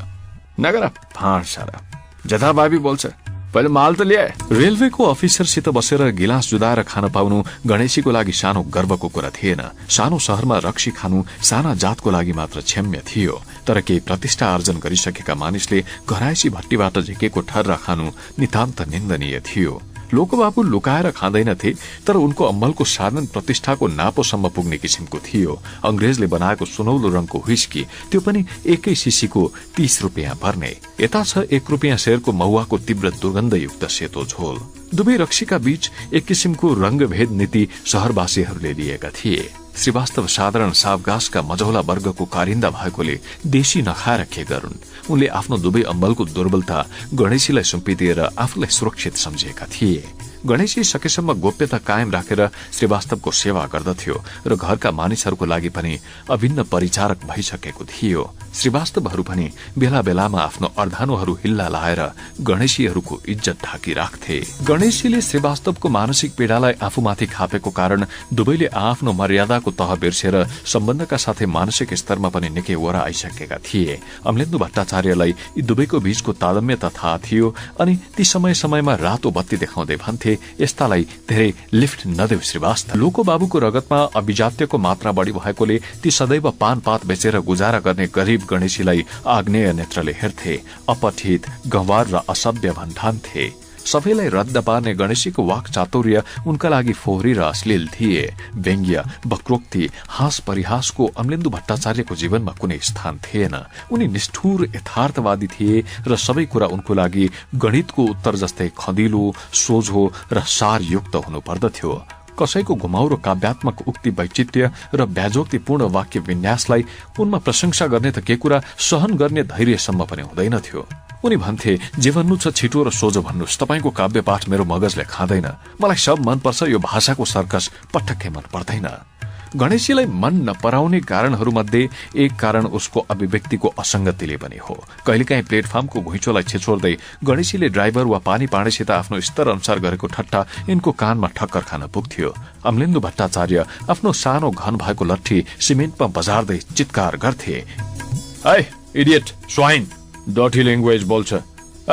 नगर फाँड सारा, जथाभावी बोल्छ। पहिले माल त ल्याए। रेलवेको अफिसरसित बसेर गिलास जुदाएर खान पाउनु गणेशीको लागि सानो गर्वको कुरा थिएन। सानो शहरमा रक्सी खानु साना जातको लागि मात्र क्षम्य थियो। तर केही प्रतिष्ठा आर्जन गरिसकेका मानिसले घरायसी भट्टीबाट झिकेको ठर्रा खानु नितान्त निन्दनीय थियो। लोकबाबु लुकाएर खाँदैनथे, तर उनको अम्बलको साधन प्रतिष्ठाको नापोसम्म पुग्ने किसिमको थियो। अंग्रेजले बनाएको सुनौलो रङको व्हिस्की, त्यो पनि एकै शिशीको 30 रुपियाँ पर्ने। यता छ 1 रुपियाँ शेरको महुवाको तीव्र दुर्गन्धयुक्त सेतो झोल। दुवै रक्सीका बीच एक किसिमको रंगभेद नीति शहरवासीहरूले लिएका थिए। श्रीवास्तव साधारण सावगासका मझौला वर्गको कारिन्दा भएकोले देशी नखाएर के गरून्? उनले आफ्नो दुवै अम्बलको दुर्बलता गणेशीलाई सुम्पिदिएर आफूलाई सुरक्षित सम्झेका थिए। गणेशी सकेसम्म गोप्यता कायम राखेर श्रीवास्तवको सेवा गर्दथ्यो र घरका मानिसहरूको लागि पनि अभिन्न परिचारक भइसकेको थियो। श्रीवास्तवहरू पनि बेला बेलामा आफ्नो अर्धानुहरू हिल्ला लाएर गणेशीहरूको इज्जत ढाकी राख्थे। गणेशीले श्रीवास्तवको मानसिक पीडालाई आफूमाथि खापेको कारण दुवैले आफ्नो मर्यादाको तह बिर्सेर सम्बन्धका साथै मानसिक स्तरमा पनि निकै वरा आइसकेका थिए। अमलेन्दु भट्टाचार्यलाई यी दुवैको बीचको तारतम्यता थाहा थियो अनि ती समय समयमा रातो बत्ती देखाउँदै भन्थे, यस्तालाई धेरै लिफ्ट नदेऊ श्रीवास्तव। लोकोबाबुको रगतमा अभिजात्यको मात्रा बढी भएकोले ती सदैव पानपात बेचेर गुजारा गर्ने गरीब गणेशीलाई आग्नेय नेत्रले हेर्थे। अपठित, गंवार र असभ्य भन्ठान्थे। सबैलाई रद्द पार्ने गणेशीको वाक चातुर्य उनका लागि फोहोरी र अश्लील थिए। व्यङ्ग्य, वक्रोक्ति, हास परिहासको अमलेन्दु भट्टाचार्यको जीवनमा कुनै स्थान थिएन। उनी निष्ठुर यथार्थवादी थिए र सबै कुरा उनको लागि गणितको उत्तर जस्तै खदिलो, सोझो र सारयुक्त हुनुपर्दथ्यो। कसैको घुमाउरो काव्यात्मक उक्ति वैचित्र्य र व्याजोक्तिपूर्ण वाक्य विन्यासलाई उनमा प्रशंसा गर्ने त के कुरा, सहन गर्ने धैर्यसम्म पनि हुँदैनथ्यो। उनी भन्थे, जे भन्नु छ छिटो र सोझो भन्नुहोस्, तपाईको काव्य पाठ मेरो मगजले खाँदैन। मलाई सब मनपर्छ, यो भाषाको सर्कस पटक्कै मन पर्दैन। गणेशीलाई मन नपराउने कारणहरूमध्ये एक कारण उसको अभिव्यक्तिको असंगतिले पनि हो। कहिलेकाहीँ प्लेटफर्मको घुइँचोलाई छिछोर्दै गणेशीले ड्राइभर वा पानी पाणेसित आफ्नो स्तर अनुसार गरेको ठट्टा यिनको कानमा ठक्कर खान पुग्थ्यो। अमलेन्दु भट्टाचार्य आफ्नो सानो घन भएको लट्ठी सिमेन्टमा बजार्दै चित्कार गर्थे, ऐ इडियट, स्वाइन, डटी ल्याङ्ग्वेज बोल्छ,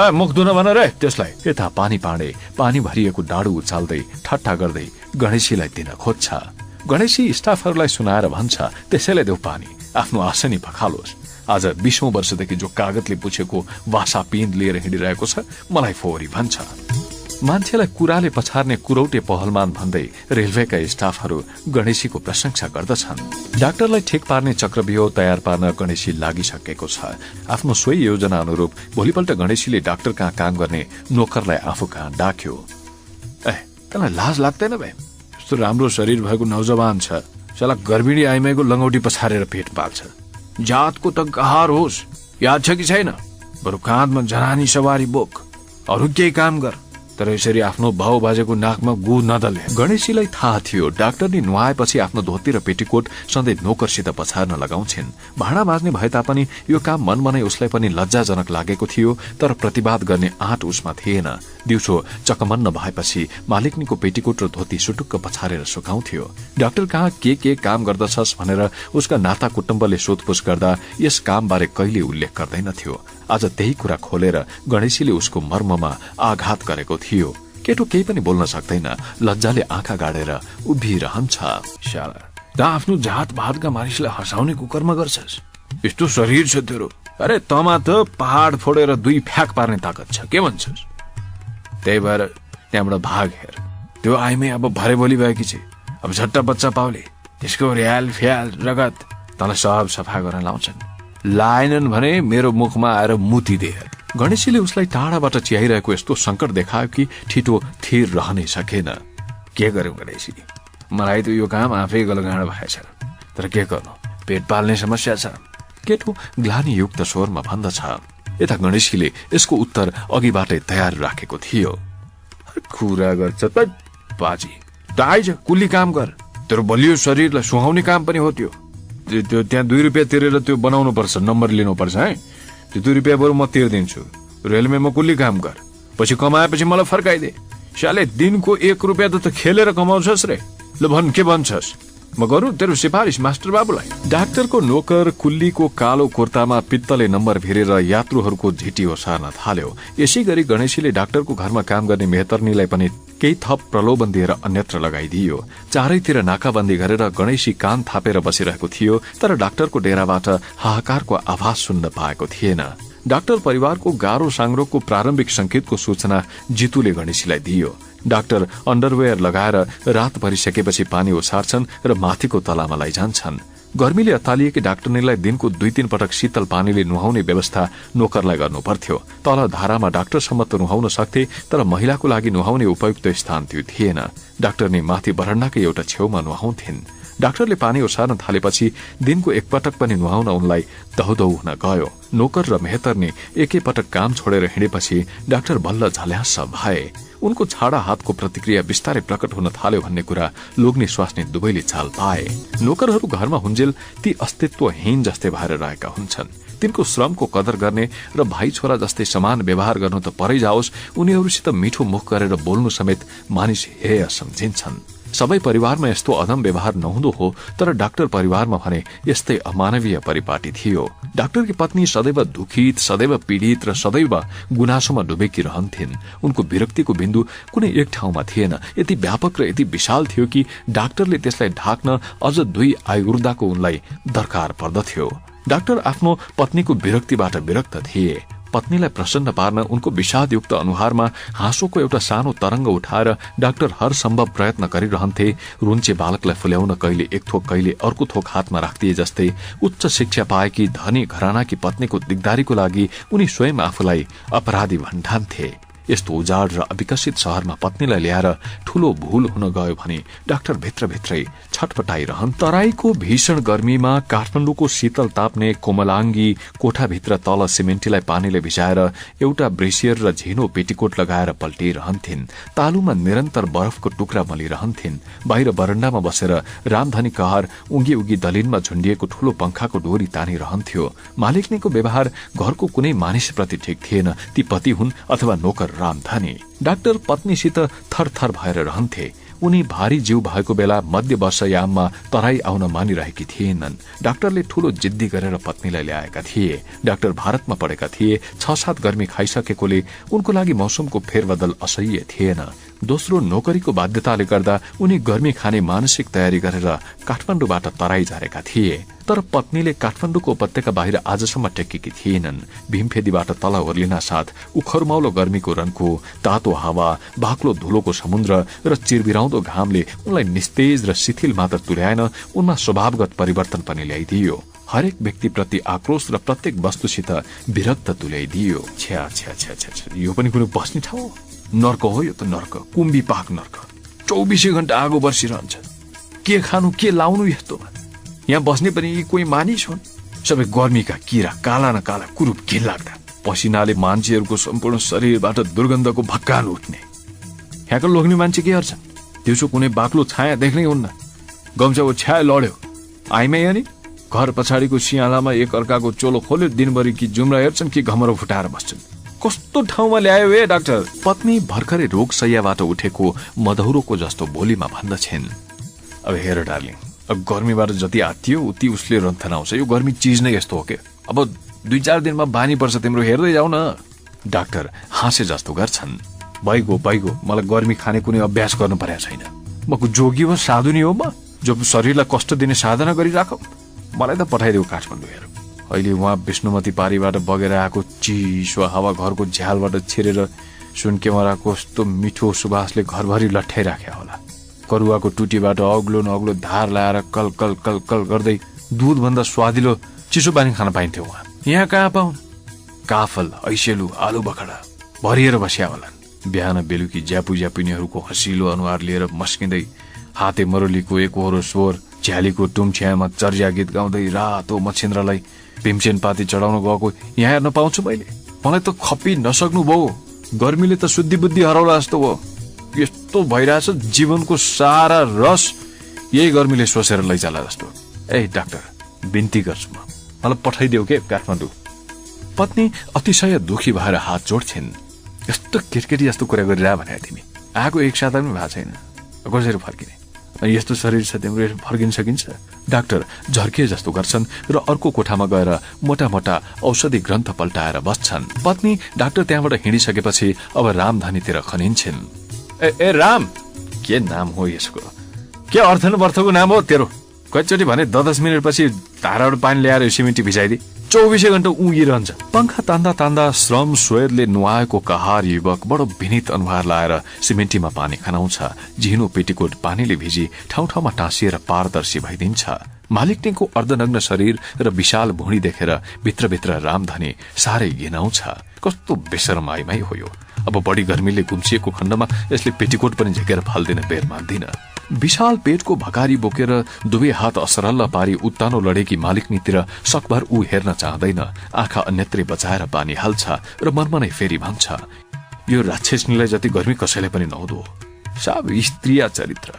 मुख धुन भन रे त्यसलाई। यता पानी पाणे पानी भरिएको डाडु उचाल्दै ठट्टा गर्दै गणेशीलाई दिन खोज्छ। गणेशी स्टाफहरूलाई सुनाएर भन्छ, त्यसैले देऊ पानी, आफ्नो आसनी पखालोस्। आज 20औं वर्षदेखि जो कागजले पुछेको भाषा पिँध लिएर हिँडिरहेको छ, मलाई फोहोरी भन्छ। मान्छेलाई कुराले पछार्ने कुरौटे पहलमान भन्दै रेलवेका स्टाफहरू गणेशीको प्रशंसा गर्दछन्। डाक्टरलाई ठिक पार्ने चक्रव्यूह तयार पार्न गणेशी लागिसकेको छ। आफ्नो सोही योजना अनुरूप भोलिपल्ट गणेशीले डाक्टर कहाँ काम गर्ने नोकरलाई आफू कहाँ डाक्यो। तँलाई लाज लाग्दैन बे? यस्तो राम्रो शरीर भएको नौजवान छ, साला गर्भिणी आइमाईको लङ्गौटी पछारेर पेट पाल्छ। जातको त गहार होस्, याद छ कि छैन? बरु काँधमा जनानी सवारी बोक, अरू केही काम गर, तर यसरी आफ्नो भाउ बाजेको नाकमा गु नदले। गणेशीलाई थाहा थियो डाक्टरले नुहाएपछि आफ्नो धोती र पेटीकोट सधैँ नोकरसित पछार्न लगाउँछिन्। भाँडा माझ्ने भए तापनि यो काम मनमा नै उसलाई पनि लज्जाजनक लागेको थियो, तर प्रतिवाद गर्ने आँट उसमा थिएन। दिउँसो चकमन्न भएपछि मालिकनीको पेटीकोट र धोती सुटुक्क पछारेर सुकाउँथ्यो। डाक्टर कहाँ के काम गर्दछस् भनेर उसका नाता कुटुम्बले सोधपुछ गर्दा यस कामबारे कहिले उल्लेख गर्दैनथ्यो। आज त्यही कुरा खोलेर गणेशीले उसको मर्ममा आघात गरेको थियो। केटो केही पनि बोल्न सक्दैन, लज्जाले आँखा गाडेर उभिरहन्छ। शाला, त आफ्नो जात भातका मानिसलाई हँसाउने कुकर्म गर्छस्? यस्तो शरीर छ तेरो, अरे तमा त पहाड फोडेर 2 फ्याक पार्ने ताकत छ, के भन्छस्? त्यही भएर त्यहाँबाट भाग हेर। त्यो आइमै अब भरे भोलि भएकी छ, अब झट्टा बच्चा पाउले त्यसको र्याल फ्याल रगत तँलाई सब सफा गर्न लाउँछन्। लाएनन् भने मेरो मुखमा आएर मुती दे। गणेशीले उसलाई टाढाबाट चिहाइरहेको यस्तो संकट देखायो कि ठिटो थिर रहनै सकेन। के गर्यो गणेशी? मलाई त यो काम आफै गलगाँड भएछ, तर के गर्नु, पेट पाल्ने समस्या छ। केटो ग्लानीयुक्त स्वरमा भन्दछ। यता गणेशीले यसको उत्तर अघिबाटै तयार राखेको थियो। कुरा गर्छ त बाजी, आइज कुल्ली काम गर, तेरो बलियो शरीरलाई सुहाउने काम पनि हो त्यो। त्यहाँ 2 रुपियाँ तिरेर त्यो बनाउनु पर्छ, नम्बर लिनुपर्छ है। त्यो 2 रुपियाँ बरु म तिर्दिन्छु, रेलवेमा कुल्ली काम कर, पछि कमाएपछि मलाई फर्काइदे। शाले दिनको 1 रुपियाँ त खेलेर कमाउँछस् रे। ल भन्, के भन्छस्? म गरौँ तेरो सिफारिस मास्टर बाबुलाई? डाक्टरको नोकर कुल्लीको कालो कुर्तामा पित्तले नम्बर भिरेर यात्रुहरूको झिटी ओसार्न थाल्यो। यसै गरी गणेशीले डाक्टरको घरमा काम गर्ने मेहतर्नीलाई पनि केही थप प्रलोभन दिएर अन्यत्र लगाइदियो। चारैतिर नाकाबन्दी गरेर गणेशी कान थापेर बसिरहेको थियो, तर डाक्टरको डेराबाट हाहाकारको आवाज सुन्न पाएको थिएन। डाक्टर परिवारको गाह्रो साङ्रोगको प्रारम्भिक संकेतको सूचना जितुले गणेशीलाई दियो। डाक्टर अन्डरवेयर लगाएर रात भरिसकेपछि पानी ओसार्छन् र माथिको तलामा लैजान्छन्। गर्मीले अत्तालिएकी डाक्टरनीलाई दिनको 2-3 पटक शीतल पानीले नुहाउने व्यवस्था नोकरलाई गर्नु पर्थ्यो। तल धारामा डाक्टरसम्म त नुहाउन सक्थे, तर महिलाको लागि नुहाउने उपयुक्त स्थान त्यो थिएन। डाक्टरनी माथि बरण्डाकै एउटा छेउमा नुहाउँथिन्। डाक्टरले पानी ओसार्न थालेपछि दिनको 1 पटक पनि नुहाउन उनलाई दौदौ हुन गयो। नोकर र मेहतरनी एकैपटक काम छोडेर हिँडेपछि डाक्टर बल्ल झल्यास भए। उनको छाडा हातको प्रतिक्रिया बिस्तारै प्रकट हुन थाल्यो भन्ने कुरा लोग्ने स्वास्नी दुवैले चाल पाए। नोकरहरू घरमा हुन्जेल ती अस्तित्वहीन जस्तै भएर रहेका हुन्छन्। तिनको श्रमको कदर गर्ने र भाइ छोरा जस्तै समान व्यवहार गर्नु त परै जाओस्, उनीहरूसित मिठो मुख गरेर बोल्नु समेत मानिस हेय सम्झिन्छन्। सबै परिवारमा यस्तो अदम व्यवहार नहुँदो हो, तर डाक्टर परिवारमा भने यस्तै अमानवीय परिपाटी थियो। डाक्टरकी पत्नी सदैव दुखित, सदैव पीडित र सदैव गुनासोमा डुबेकी रहन्थिन्। उनको विरक्तिको बिन्दु कुनै एक ठाउँमा थिएन। यति व्यापक र यति विशाल थियो कि डाक्टरले त्यसलाई ढाक्न अझ 2 आयुर्दाको उनलाई दरकार पर्दथ्यो। डाक्टर आफ्नो पत्नीको विरक्तिबाट विरक्त थिए। पत्नीलाई प्रसन्न पार्न उनको विषादयुक्त अनुहारमा हाँसोको एउटा सानो तरंग उठाएर डाक्टर हर सम्भव प्रयत्न गरिरहन्थे। रुन्चे बालकलाई फुल्याउन कहिले एक थोक कहिले अर्को थोक हातमा राख्दिए जस्तै उच्च शिक्षा पाएकी धनी घरानाकी पत्नीको दिगदारीको लागि उनी स्वयं आफूलाई अपराधी भन्ठान्थे। यस्तो उजाड र अविकसित शहरमा पत्नीलाई ल्याएर ठूलो भूल हुन गयो भने डाक्टर भित्रभित्रै छटपटाइरहन्। तराईको भीषण गर्मीमा काठमाडौँको शीतल ताप्ने कोमलाङ्गी कोठाभित्र तल सिमेन्टीलाई पानीले भिजाएर एउटा ब्रेसियर र झिनो पेटीकोट लगाएर पल्टिरहन्थिन्। तालुमा निरन्तर बरफको टुक्रा मलिरहन्थिन्। बाहिर बरण्डामा बसेर रामधनी कहर उगी उगी दलिनमा झुन्डिएको ठूलो पंखाको डोरी तानिरहन्थ्यो। मालिकनीको व्यवहार घरको कुनै मानिसप्रति ठिक थिएन, ती पति हुन् अथवा नोकर रामधनी। डाक्टर पत्नीसित थरथर भएर रहन्थे। उनी भारी जीव भएको बेला मध्य वर्षयाममा तराई आउन मानिरहेकी थिएनन्। डाक्टरले ठूलो जिद्दी गरेर पत्नीलाई ल्याएका थिए। डाक्टर भारतमा पढेका थिए। 6-7 गर्मी खाइसकेकोले उनको लागि मौसमको फेरबदल असह्य थिएन। दोस्रो, नोकरीको बाध्यताले गर्दा उनी गर्मी खाने मानसिक तयारी गरेर काठमाडौँबाट तराई झरेका थिए। तर पत्नीले काठमाडौँको उपत्यका बाहिर आजसम्म टेकेकी थिएनन्। भीमफेदीबाट तल ओर्लिना साथ उखरमाउलो गर्मीको रन्को, तातो हावा, बाक्लो धुलोको समुद्र र चिरबिराउँदो घामले उनलाई निस्तेज र शिथिल मात्र तुल्याएन, उनमा स्वभावगत परिवर्तन पनि ल्याइदियो। हरेक व्यक्तिप्रति आक्रोश र प्रत्येक वस्तुसित विरक्त तुल्याइदियो। छ्या छ्या छ्या छ्या, यो पनि कुनै बस्ने ठाउँ हो? नर्क हो यो त, नर्क, कुम्बी पाक नर्क। 24 घण्टा आगो बर्सिरहन्छ। के खानु के लाउनु यस्तोमा? यहाँ बस्ने पनि कोही मानिस हुन्? सबै गर्मीका किरा, काला न काला कुरूप घिनलाग्दा। पसिनाले मान्छेहरूको सम्पूर्ण शरीरबाट दुर्गन्धको भक्कान उठ्ने। यहाँको लोग्ने मान्छे के गर्छन्? दिउँसो कुनै बाक्लो छाया देख्नै हुन्न। गम्छाको छ्याया लड्यो आइमै अनि घर पछाडिको सियालामा एक अर्काको चोलो खोल्यो, दिनभरि कि जुम्रा हेर्छन् कि घमरो फुटाएर बस्छन्। कस्तो ठाउँमा ल्यायो हे डाक्टर? पत्नी भर्खरै रोग शैय्याबाट उठेको मधौरोको जस्तो बोलीमा भन्दछन्। अब हेर डार्लिङ, अब गर्मीबाट जति आत्तियो उति उसले रन्थन आउँछ। यो गर्मी चिज नै यस्तो हो के? अब 2-4 दिनमा बानी पर्छ तिम्रो, हेर्दै जाऊ न। डाक्टर हाँसे जस्तो गर्छन्। बैगो, मलाई गर्मी खाने कुनै अभ्यास गर्नु परेको छैन। म जोगी हो, साधुनी हो म, जो शरीरलाई कष्ट दिने साधना गरिराख। मलाई त पठाइदेऊ काठमाडौँ। हेर अहिले उहाँ विष्णुमती पारीबाट बगेर आएको चिसो हावा घरको झ्यालबाट छिरेर सुनकेमराको कस्तो मिठो सुवासले घरभरि लट्ठाइराख्या होला। करुवाको टुटीबाट अग्लो न अग्लो धार लाएर कल कल कल कल गर्दै दुधभन्दा स्वादिलो चिसो पानी खान पाइन्थ्यो उहाँ। यहाँ कहाँ पाउन्? काफल, ऐसेलु, आलु बखडा भरिएर बस्या होलान्। बिहान बेलुकी ज्यापुनीहरूको हँसिलो अनुहार लिएर मस्किँदै हाते मरोलीको एकहोरो स्वर, झ्यालीको टुम्छ्यामा चर्या गीत गाउँदै रातो मच्छिन्द्रलाई भीमसेन पाती चढाउन गएको यहाँ हेर्न पाउँछु मैले। मलाई त खपी नसक्नु भयो। गर्मीले त शुद्धि बुद्धि हराउला जस्तो भयो। यस्तो भइरहेछ, जीवनको सारा रस यही गर्मीले सोसेर लैजाला जस्तो। ए डाक्टर, बिन्ती गर्छु म, मलाई पठाइदेऊ के काठमाडौँ। पत्नी अतिशय दुखी भएर हात जोड्छिन्। यस्तो केटकेटी जस्तो कुरा गरिरह भने तिमी आएको 1 साता पनि भएको छैन, कसरी फर्किने? यस्तो शरीर छ तिम्रो, फर्किन सकिन्छ? डाक्टर झर्किए जस्तो गर्छन् र अर्को कोठामा गएर मोटा मोटा औषधि ग्रन्थ पल्टाएर बस्छन्। पत्नी डाक्टर त्यहाँबाट हिँडिसकेपछि अब रामधनीतिर खनिन्छन्। ए राम, के नाम हो यसको? के अर्थको नाम हो तेरो? कतिचोटि भने 10 मिनटपछि धाराबाट पानी ल्याएर सिमेन्टी भिजाइदिए 24 घण्टा उगिरहन्छ। पंखा तान्दा तान्दा श्रम स्वेदले नुहाएको कहार युवक बडो विनीत अनुहार लाएर सिमेन्टीमा पानी खनाउँछ। झिनो पेटीकोट पानीले भिजी ठाउँ ठाउँमा टाँसिएर पारदर्शी भइदिन्छ। मालिकनीको अर्धनग्न शरीर र विशाल भुँडी देखेर भित्रभित्र रामधनी साह्रै घिनाउँछ। कस्तो बेशरम आइमाई हो यो। अब बढी गर्मीले गुम्सिएको खण्डमा यसले पेटीकोट पनि झेकेर फाल्दिन बेर मान्दिन। विशाल पेटको भकारी बोकेर दुवै हात असरल्ल पारी उत्तानो लडेकी मालिकनीतिर सकभर ऊ हेर्न चाहदैन। आँखा अन्यत्रै बचाएर पानी हाल्छ र मनमा नै फेरि भन्छ, यो राक्षसनीलाई जति गर्मी कसैले पनि नहुँदो। सब स्त्रीया चरित्र।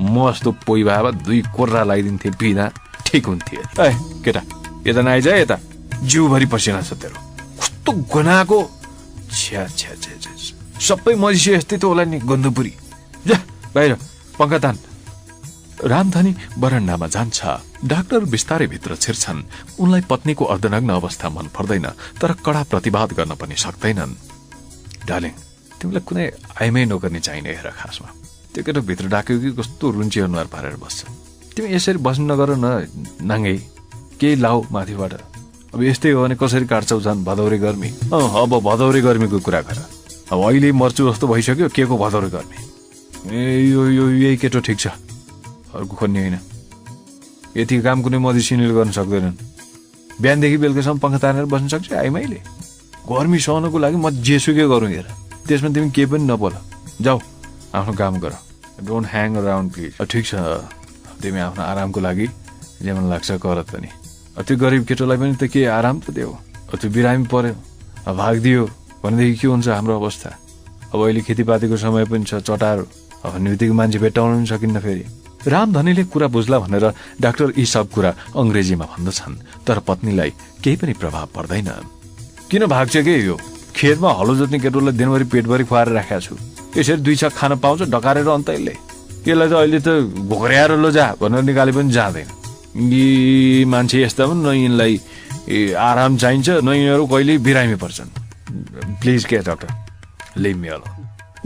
म जस्तो पोइ भए 2 कोर्रा लगाइदिन्थे पिँदा ठिक हुन्थे। ए केटा, यता नआइज, यता जिउभरि पसिना छ तेरो। कस्तो गनाको छ्या छ्या छ्या, सबै मजिसी यस्तै त होला नि गन्धपुरी। जा बाहिर पंखा तान। रामधनी बरण्डामा जान्छ। डाक्टर बिस्तारै भित्र छिर्छन्। उनलाई पत्नीको अर्धनग्न अवस्था मन पर्दैन, तर कडा प्रतिवाद गर्न पनि सक्दैनन्। डार्लिङ, तिमीलाई कुनै आइमै नगर्ने चाहिने हेर। खासमा त्यो केटा भित्र डाक्यो कि कस्तो रुन्ची अनुहार पारेर बस्छ। तिमी यसरी बस्नु नगर न, नाङ्गै केही लाऊ माथिबाट। अब यस्तै हो भने कसरी काट्छौ झन् भदौरे गर्मी। अब भदौरे गर्मीको कुरा गर। अब अहिले मर्छु जस्तो भइसक्यो, के को भदौरे गर्मी? यही केटो ठिक छ, अर्को खोज्ने होइन। यति काम कुनै मधेसिनीले गर्न सक्दैनन्। बिहानदेखि बेलुकासम्म पंखा तानेर बस्न सक्छ आइमाईले? गर्मी सहनको लागि म जेसुकै गरौँ हेर, त्यसमा तिमी केही पनि नबोल। जाऊ आफ्नो काम गर, डोन्ट ह्याङ अराउन्ड प्लिज। ठिक छ, तिमी आफ्नो आरामको लागि जे मन लाग्छ गर त नि। त्यो गरिब केटोलाई पनि त के आराम त देऊ। त्यो बिरामी पर्यो, भागिदियो भनेदेखि के हुन्छ हाम्रो अवस्था? अब अहिले खेतीपातीको समय पनि छ, चटारो। अब नृत्यको मान्छे भेट्टाउन पनि सकिन्न फेरि। रामधनीले कुरा बुझ्ला भनेर डाक्टर यी सब कुरा अंग्रेजीमा भन्दछन्, तर पत्नीलाई केही पनि प्रभाव पर्दैन। किन भाग्छ के? यो खेतमा हलो जोत्ने केटोलाई दिनभरि पेटभरि खुवाएर राखेको छु। यसरी 2 छाक खान पाउँछ डकारेर अन्त यसलाई त अहिले त घोक्र्याएर जा भनेर निकाले पनि जाँदैन। यी मान्छे यस्ता पनि न, यिनलाई आराम चाहिन्छ न, यिनीहरू कहिले बिरामी पर्छन्। प्लिज के doctor, leave me alone.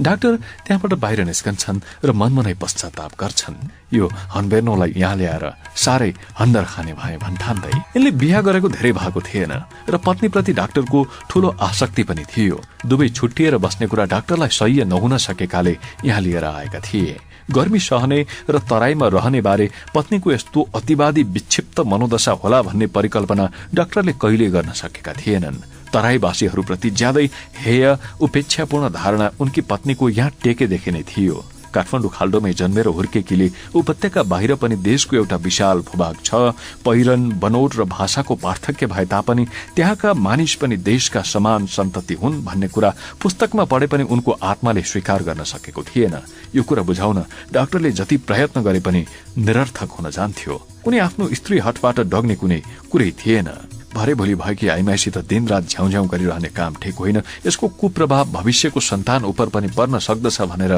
Doctor त्यहाँबाट बाहिर निस्कन्छन् र मनमनै पश्चाताप गर्छन्। यो हनबेर्नोलाई यहाँ ल्याएर साह्रै हन्डर खाने भए भन्ठान्दै यिनले बिहा गरेको धेरै भएको थिएन र पत्नीप्रति डाक्टरको ठूलो आसक्ति पनि थियो। दुवै छुट्टिएर बस्ने कुरा डाक्टरलाई सह्य नहुन सकेकाले यहाँ लिएर आएका थिए। गर्मी सहने र तराईमा रहने बारे पत्नीको यस्तो अतिवादी विक्षिप्त मनोदशा होला भन्ने परिकल्पना डाक्टरले कहिले गर्न सकेका थिएनन्। तराईवासीहरूप्रति ज्यादै हेय उपेक्षापूर्ण धारणा उनकी पत्नीको यहाँ टेकेदेखि नै थियो। काठमाडौँ खाल्डोमै जन्मेर हुर्केकीले उपत्यका बाहिर पनि देशको एउटा विशाल भूभाग छ। पहिरन, बनोट र भाषाको पार्थक्य भए तापनि त्यहाँका मानिस पनि देशका समान सन्तति हुन् भन्ने कुरा पुस्तकमा पढे पनि उनको आत्माले स्वीकार गर्न सकेको थिएन। यो कुरा बुझाउन डाक्टरले जति प्रयत्न गरे पनि निरर्थक हुन जान्थ्यो। उनी आफ्नो स्त्री हटबाट डग्ने कुनै कुरै थिएन। भरे भोलि भएकी आइमाईसित दिनरात झ्याउझ्याउ गरिरहने काम ठिक होइन। यसको कुप्रभाव भविष्यको सन्तान उपर पनि पर्न सक्दछ भनेर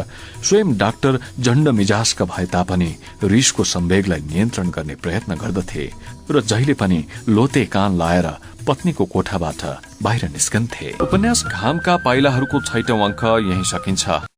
स्वयं डाक्टर जण्ड मिजाजका भए तापनि रिसको सम्वेगलाई नियन्त्रण गर्ने प्रयत्न गर्दथे र जहिले पनि लोते कान लाएर पत्नीको कोठाबाट बाहिर निस्कन्थे। उपन्यास घामका पाइलाहरूको 6औं अंक यही सकिन्छ।